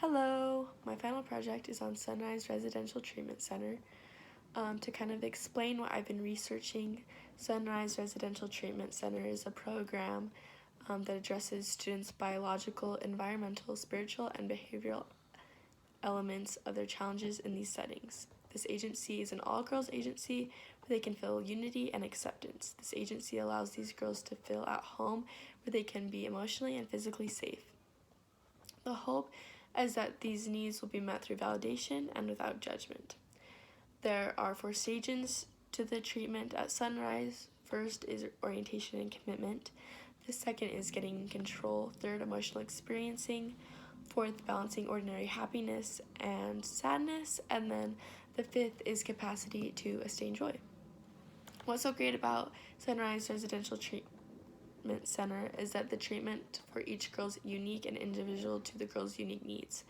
Hello, my final project is on Sunrise Residential Treatment Center. To kind of explain what I've been researching, Sunrise Residential Treatment Center is a program that addresses students' biological, environmental, spiritual, and behavioral elements of their challenges in these settings. This agency is an all-girls agency where they can feel unity and acceptance. This agency allows these girls to feel at home where they can be emotionally and physically safe. The hope is that these needs will be met through validation and without judgment. There are 4 stages to the treatment at Sunrise. First is orientation and commitment. The second is getting in control. Third, emotional experiencing. Fourth, balancing ordinary happiness and sadness. And then the fifth is capacity to sustain joy. What's so great about Sunrise Residential Treatment Center is that the treatment for each girl is unique and individual to the girl's unique needs.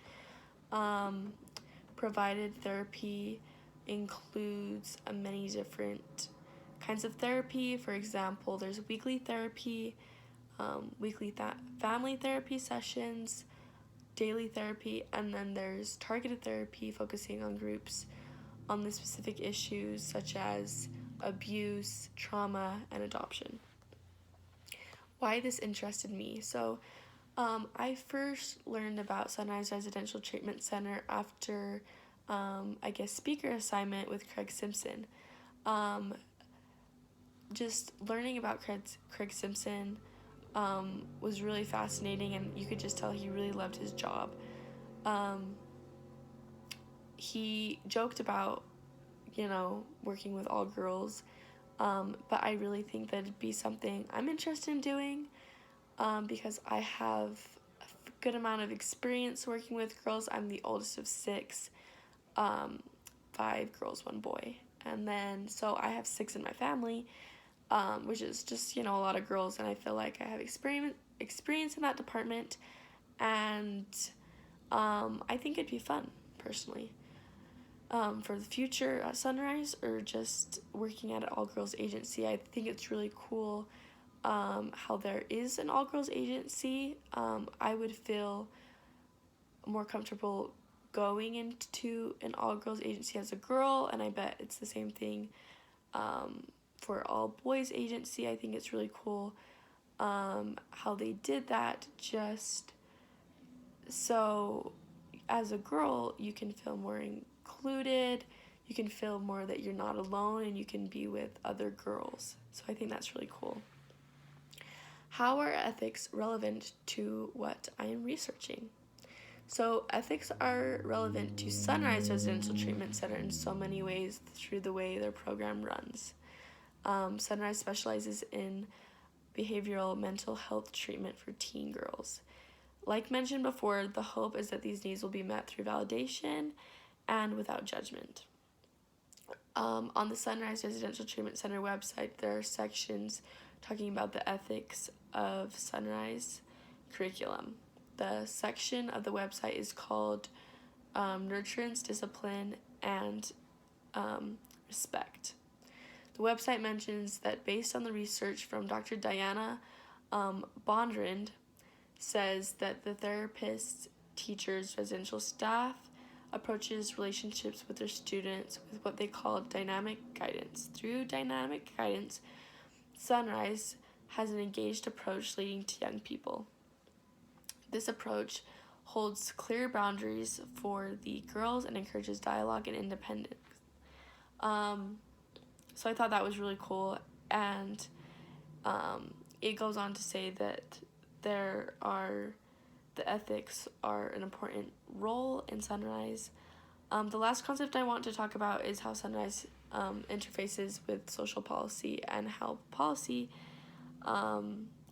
Provided therapy includes many different kinds of therapy. For example, there's weekly therapy, weekly family therapy sessions, daily therapy, and then there's targeted therapy focusing on groups on the specific issues such as abuse, trauma, and adoption. Why this interested me. So I first learned about Sunrise Residential Treatment Center after speaker assignment with Craig Simpson. Just learning about Craig Simpson was really fascinating, and you could just tell he really loved his job. He joked about, working with all girls, but I really think that it'd be something I'm interested in doing because I have a good amount of experience working with girls. I'm the oldest of 6, 5 girls, 1 boy. And then, so I have 6 in my family, which is just, a lot of girls, and I feel like I have experience in that department, and I think it'd be fun, personally. For the future at Sunrise or just working at an all-girls agency, I think it's really cool how there is an all-girls agency. I would feel more comfortable going into an all-girls agency as a girl, and I bet it's the same thing for all-boys agency. I think it's really cool how they did that, just so as a girl you can feel more included, you can feel more that you're not alone, and you can be with other girls. So I think that's really cool. How are ethics relevant to what I am researching? So ethics are relevant to Sunrise Residential Treatment Center in so many ways through the way their program runs. Sunrise specializes in behavioral mental health treatment for teen girls. Like mentioned before, the hope is that these needs will be met through validation and without judgment. On the Sunrise Residential Treatment Center website, there are sections talking about the ethics of Sunrise curriculum. The section of the website is called Nurturance, Discipline, and Respect. The website mentions that based on the research from Dr. Diana Bondrind, says that the therapists, teachers, residential staff approaches relationships with their students with what they call dynamic guidance. Through dynamic guidance, Sunrise has an engaged approach leading to young people. This approach holds clear boundaries for the girls and encourages dialogue and independence. So I thought that was really cool, and it goes on to say that the ethics are an important role in Sunrise. The last concept I want to talk about is how Sunrise interfaces with social policy and how policy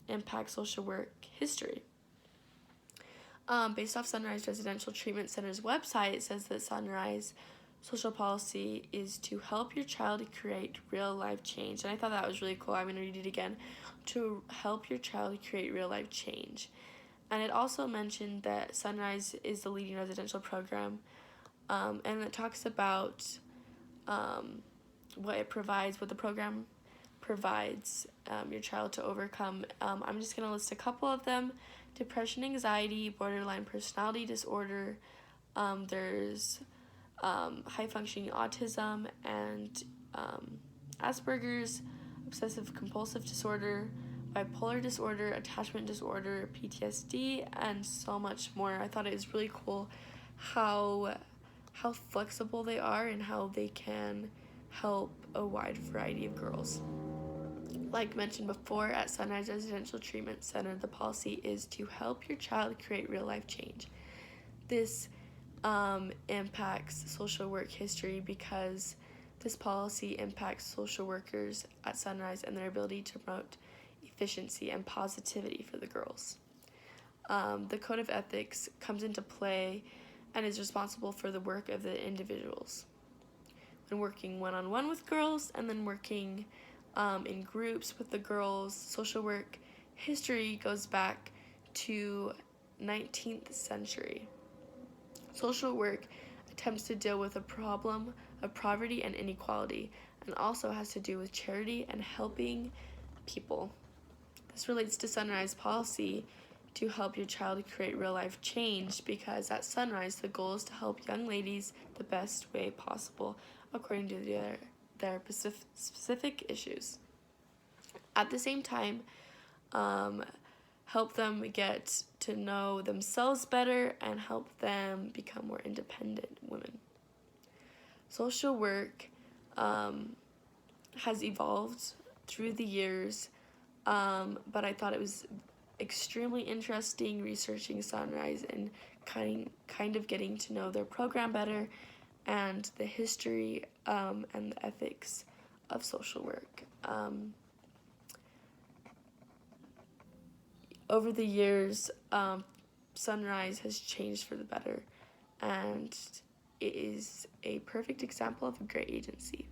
impacts social work history. Based off Sunrise Residential Treatment Center's website, it says that Sunrise social policy is to help your child create real-life change. And I thought that was really cool. I'm going to read it again. To help your child create real-life change. And it also mentioned that Sunrise is the leading residential program, and it talks about what the program provides your child to overcome. I'm just going to list a couple of them depression, anxiety, borderline personality disorder. There's high functioning autism and Asperger's, obsessive compulsive disorder, bipolar disorder, attachment disorder, PTSD, and so much more. I thought it was really cool how flexible they are and how they can help a wide variety of girls. Like mentioned before, at Sunrise Residential Treatment Center, the policy is to help your child create real life change. This impacts social work history because this policy impacts social workers at Sunrise and their ability to promote efficiency and positivity for the girls. The code of ethics comes into play and is responsible for the work of the individuals. When working one-on-one with girls and then working in groups with the girls, social work history goes back to 19th century. Social work attempts to deal with a problem of poverty and inequality and also has to do with charity and helping people. This relates to Sunrise policy to help your child create real life change because at Sunrise the goal is to help young ladies the best way possible according to their specific issues. At the same time, help them get to know themselves better and help them become more independent women. Social work has evolved through the years, but I thought it was extremely interesting researching Sunrise and kind of getting to know their program better and the history and the ethics of social work. Over the years, Sunrise has changed for the better, and it is a perfect example of a great agency.